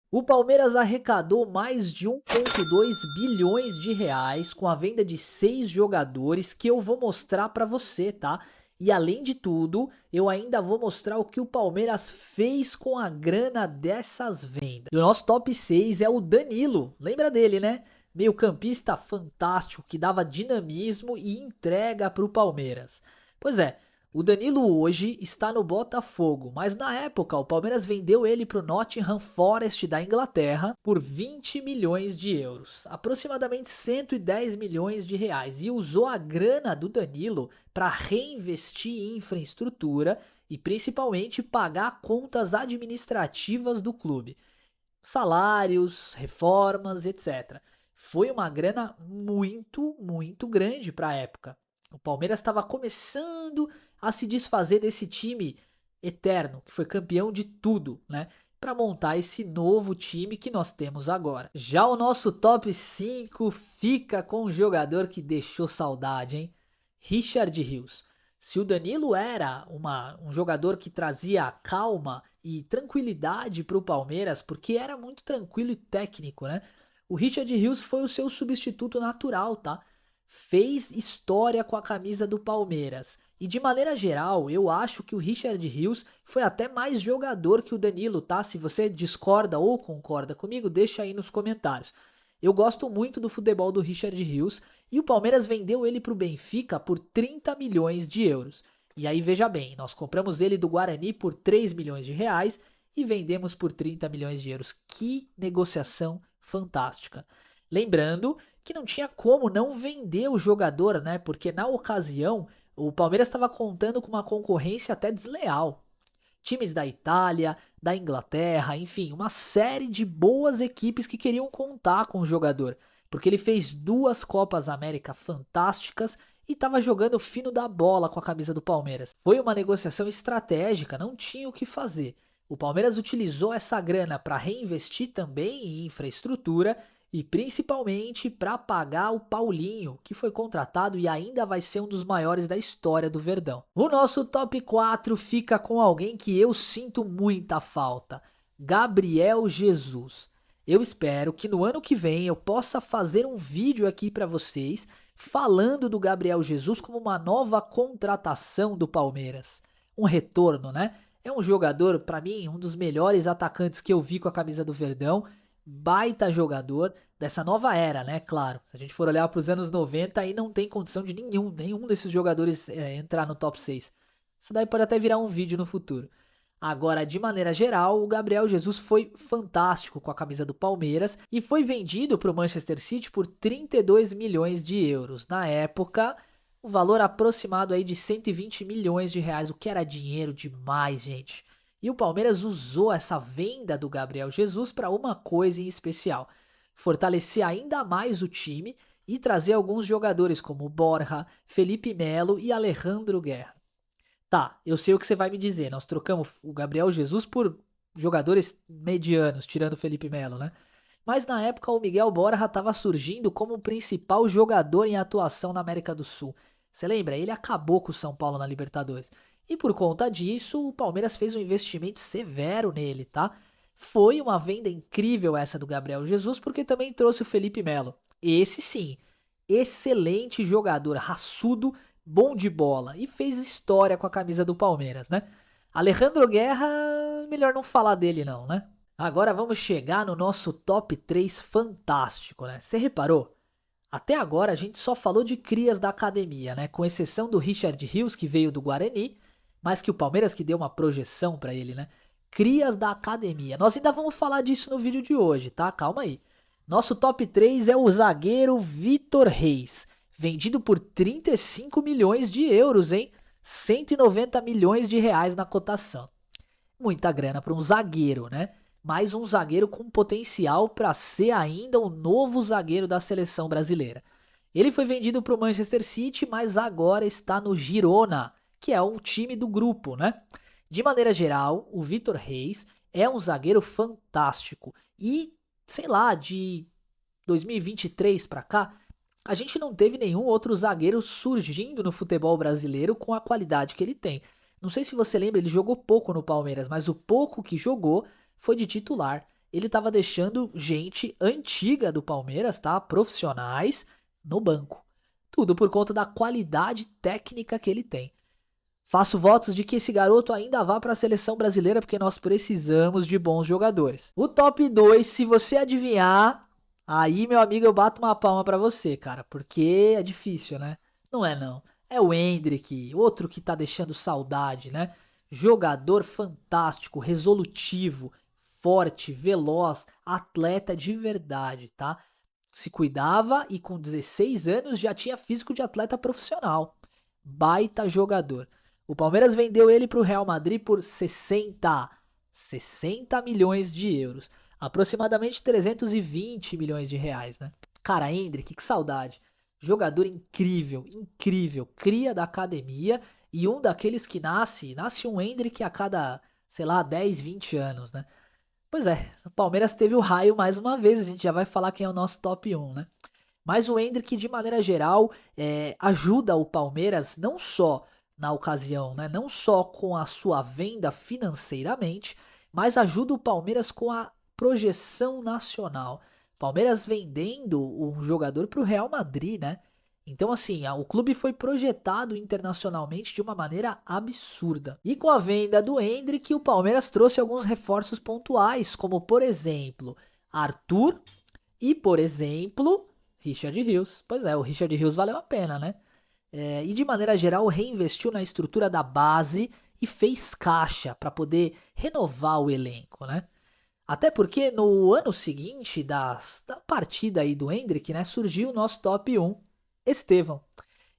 O Palmeiras arrecadou mais de 1,2 bilhões de reais com a venda de 6 jogadores que eu vou mostrar para você, tá? E além de tudo, eu ainda vou mostrar o que o Palmeiras fez com a grana dessas vendas. E o nosso top 6 é o Danilo, lembra dele, né? Meio-campista fantástico que dava dinamismo e entrega para o Palmeiras. Pois é, o Danilo hoje está no Botafogo, mas na época o Palmeiras vendeu ele para o Nottingham Forest da Inglaterra por 20 milhões de euros, aproximadamente 110 milhões de reais, e usou a grana do Danilo para reinvestir em infraestrutura e principalmente pagar contas administrativas do clube, salários, reformas, etc. Foi uma grana muito grande para a época. O Palmeiras estava começando a se desfazer desse time eterno, que foi campeão de tudo, né? Para montar esse novo time que nós temos agora. Já o nosso top 5 fica com um jogador que deixou saudade, hein? Richard Rios. Se o Danilo era um jogador que trazia calma e tranquilidade para o Palmeiras, porque era muito tranquilo e técnico, né? O Richard Rios foi o seu substituto natural, tá? Fez história com a camisa do Palmeiras. E de maneira geral, eu acho que o Richard Rios foi até mais jogador que o Danilo, tá? Se você discorda ou concorda comigo, deixa aí nos comentários. Eu gosto muito do futebol do Richard Rios e o Palmeiras vendeu ele para o Benfica por 30 milhões de euros. E aí veja bem, nós compramos ele do Guarani por 3 milhões de reais e vendemos por 30 milhões de euros. Que negociação fantástica. Lembrando que não tinha como não vender o jogador, né? Porque na ocasião o Palmeiras estava contando com uma concorrência até desleal. Times da Itália, da Inglaterra, enfim, uma série de boas equipes que queriam contar com o jogador, porque ele fez 2 Copas América fantásticas e estava jogando fino da bola com a camisa do Palmeiras. Foi uma negociação estratégica, não tinha o que fazer. O Palmeiras utilizou essa grana para reinvestir também em infraestrutura e principalmente para pagar o Paulinho, que foi contratado e ainda vai ser um dos maiores da história do Verdão. O nosso top 4 fica com alguém que eu sinto muita falta: Gabriel Jesus. Eu espero que no ano que vem eu possa fazer um vídeo aqui para vocês falando do Gabriel Jesus como uma nova contratação do Palmeiras. Um retorno, né? É um jogador, para mim, um dos melhores atacantes que eu vi com a camisa do Verdão. Baita jogador dessa nova era, né? Claro, se a gente for olhar para os anos 90, aí não tem condição de nenhum desses jogadores entrar no top 6. Isso daí pode até virar um vídeo no futuro. Agora, de maneira geral, o Gabriel Jesus foi fantástico com a camisa do Palmeiras e foi vendido para o Manchester City por 32 milhões de euros. Na época, o valor aproximado aí de 120 milhões de reais, o que era dinheiro demais, gente. E o Palmeiras usou essa venda do Gabriel Jesus para uma coisa em especial: fortalecer ainda mais o time e trazer alguns jogadores como Borja, Felipe Melo e Alejandro Guerra. Tá, eu sei o que você vai me dizer. Nós trocamos o Gabriel Jesus por jogadores medianos, tirando o Felipe Melo, né? Mas na época o Miguel Borja estava surgindo como o principal jogador em atuação na América do Sul. Você lembra? Ele acabou com o São Paulo na Libertadores. E por conta disso, o Palmeiras fez um investimento severo nele, tá? Foi uma venda incrível essa do Gabriel Jesus, porque também trouxe o Felipe Melo. Esse sim, excelente jogador, raçudo, bom de bola e fez história com a camisa do Palmeiras, né? Alejandro Guerra, melhor não falar dele não, né? Agora vamos chegar no nosso top 3 fantástico, né? Você reparou? Até agora a gente só falou de crias da academia, né? Com exceção do Richard Rios, que veio do Guarani, mas que o Palmeiras que deu uma projeção pra ele, né? Crias da academia. Nós ainda vamos falar disso no vídeo de hoje, tá? Calma aí. Nosso top 3 é o zagueiro Vitor Reis, vendido por 35 milhões de euros, hein? 190 milhões de reais na cotação. Muita grana para um zagueiro, né? Mais um zagueiro com potencial para ser ainda o novo zagueiro da seleção brasileira. Ele foi vendido para o Manchester City, mas agora está no Girona, que é um time do grupo, né? De maneira geral, o Vitor Reis é um zagueiro fantástico e, sei lá, de 2023 para cá, a gente não teve nenhum outro zagueiro surgindo no futebol brasileiro com a qualidade que ele tem. Não sei se você lembra, ele jogou pouco no Palmeiras, mas o pouco que jogou foi de titular. ele tava deixando gente antiga do Palmeiras, tá? Profissionais no banco. Tudo por conta da qualidade técnica que ele tem. Faço votos de que esse garoto ainda vá para a seleção brasileira, porque nós precisamos de bons jogadores. O top 2, se você adivinhar, aí, meu amigo, eu bato uma palma para você, cara, porque é difícil, né? Não é não. É o Endrick, outro que tá deixando saudade, né? Jogador fantástico, resolutivo, forte, veloz, atleta de verdade, tá? Se cuidava e com 16 anos já tinha físico de atleta profissional. Baita jogador. O Palmeiras vendeu ele para o Real Madrid por 60 milhões de euros. Aproximadamente 320 milhões de reais, né? Cara, Endrick, que saudade. Jogador incrível, incrível. Cria da academia e um daqueles que nasce um Endrick a cada, sei lá, 10, 20 anos, né? Pois é, o Palmeiras teve o raio mais uma vez, a gente já vai falar quem é o nosso top 1, né? Mas o Endrick, de maneira geral, ajuda o Palmeiras não só na ocasião, né? Não só com a sua venda financeiramente, mas ajuda o Palmeiras com a projeção nacional. Palmeiras vendendo um jogador para o Real Madrid, né? Então, assim, o clube foi projetado internacionalmente de uma maneira absurda. E com a venda do Endrick, o Palmeiras trouxe alguns reforços pontuais, como, por exemplo, Arthur e, por exemplo, Richard Rios. Pois é, o Richard Rios valeu a pena, né? E de maneira geral, reinvestiu na estrutura da base e fez caixa para poder renovar o elenco, né? Até porque no ano seguinte da partida aí do Endrick, né, surgiu o nosso top 1, Estevão.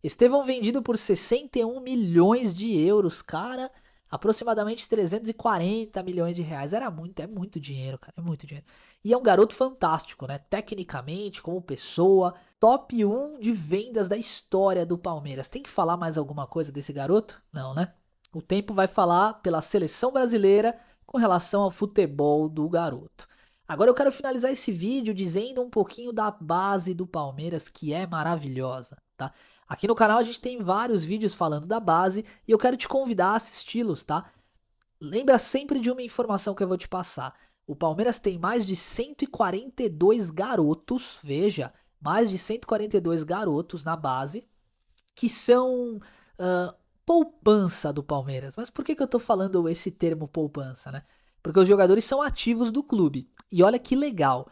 Estevão vendido por 61 milhões de euros, cara, aproximadamente 340 milhões de reais. É muito dinheiro, cara, é muito dinheiro. E é um garoto fantástico, né? Tecnicamente, como pessoa, top 1 de vendas da história do Palmeiras. Tem que falar mais alguma coisa desse garoto? Não, né? O tempo vai falar pela seleção brasileira com relação ao futebol do garoto. Agora eu quero finalizar esse vídeo dizendo um pouquinho da base do Palmeiras, que é maravilhosa, tá? Aqui no canal a gente tem vários vídeos falando da base e eu quero te convidar a assisti-los, tá? Lembra sempre de uma informação que eu vou te passar. O Palmeiras tem mais de 142 garotos, veja, mais de 142 garotos na base, que são ah, poupança do Palmeiras. Mas por que eu tô falando esse termo poupança, né? Porque os jogadores são ativos do clube. E olha que legal.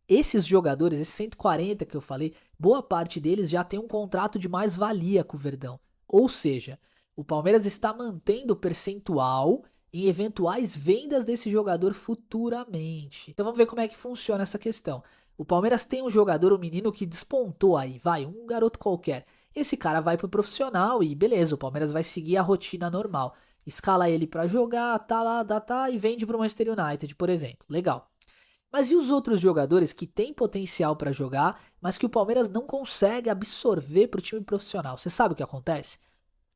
Esses jogadores, esses 140 que eu falei, boa parte deles já tem um contrato de mais-valia com o Verdão. Ou seja, o Palmeiras está mantendo o percentual em eventuais vendas desse jogador futuramente. Então vamos ver como é que funciona essa questão. O Palmeiras tem um jogador, um menino que despontou aí, vai, um garoto qualquer. Esse cara vai pro profissional e beleza, o Palmeiras vai seguir a rotina normal. Escala ele para jogar, tá lá, tá e vende pro Manchester United, por exemplo. Legal. Mas e os outros jogadores que têm potencial para jogar, mas que o Palmeiras não consegue absorver para o time profissional? Você sabe o que acontece?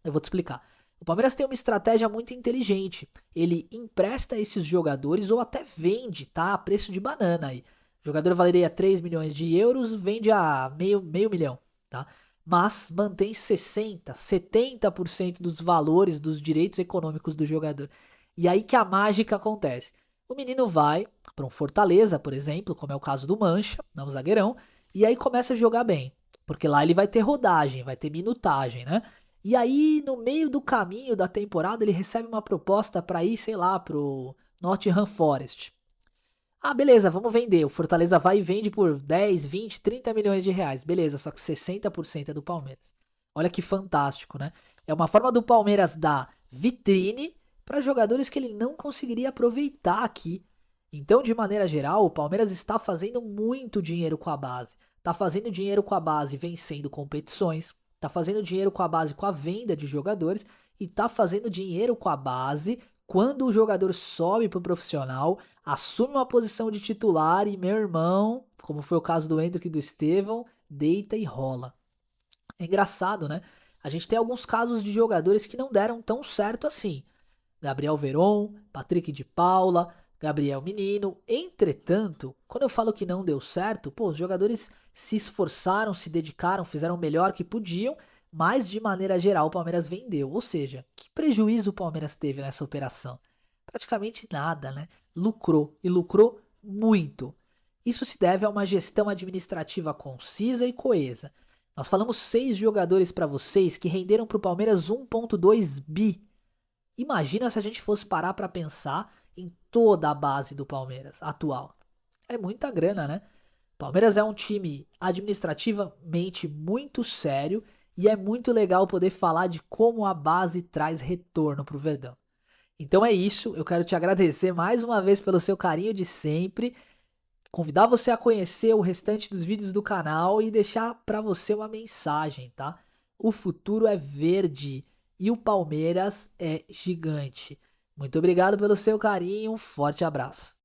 Eu vou te explicar. O Palmeiras tem uma estratégia muito inteligente. Ele empresta esses jogadores ou até vende, tá? A preço de banana aí. O jogador valeria 3 milhões de euros, vende a meio milhão, tá? Mas mantém 60, 70% dos valores dos direitos econômicos do jogador. E aí que a mágica acontece. O menino vai para um Fortaleza, por exemplo, como é o caso do Mancha, não zagueirão, e aí começa a jogar bem. Porque lá ele vai ter rodagem, vai ter minutagem, né? E aí, no meio do caminho da temporada, ele recebe uma proposta para ir, sei lá, pro Nottingham Forest. Ah, beleza, vamos vender. O Fortaleza vai e vende por 10, 20, 30 milhões de reais. Beleza, só que 60% é do Palmeiras. Olha que fantástico, né? É uma forma do Palmeiras dar vitrine para jogadores que ele não conseguiria aproveitar aqui. Então, de maneira geral, o Palmeiras está fazendo muito dinheiro com a base. Está fazendo dinheiro com a base vencendo competições. Está fazendo dinheiro com a base com a venda de jogadores. E está fazendo dinheiro com a base quando o jogador sobe para o profissional, assume uma posição de titular e, meu irmão, como foi o caso do Endrick e do Estevão, deita e rola. É engraçado, né? A gente tem alguns casos de jogadores que não deram tão certo assim. Gabriel Veron, Patrick de Paula, Gabriel Menino. Entretanto, quando eu falo que não deu certo, pô, os jogadores se esforçaram, se dedicaram, fizeram o melhor que podiam, mas de maneira geral o Palmeiras vendeu. Ou seja, que prejuízo o Palmeiras teve nessa operação? Praticamente nada, né? Lucrou e lucrou muito. Isso se deve a uma gestão administrativa concisa e coesa. Nós falamos 6 jogadores para vocês que renderam para o Palmeiras 1,2 bi. Imagina se a gente fosse parar para pensar em toda a base do Palmeiras atual. É muita grana, né? Palmeiras é um time administrativamente muito sério e é muito legal poder falar de como a base traz retorno para o Verdão. Então é isso, eu quero te agradecer mais uma vez pelo seu carinho de sempre, convidar você a conhecer o restante dos vídeos do canal e deixar para você uma mensagem, tá? O futuro é verde e o Palmeiras é gigante. Muito obrigado pelo seu carinho, um forte abraço.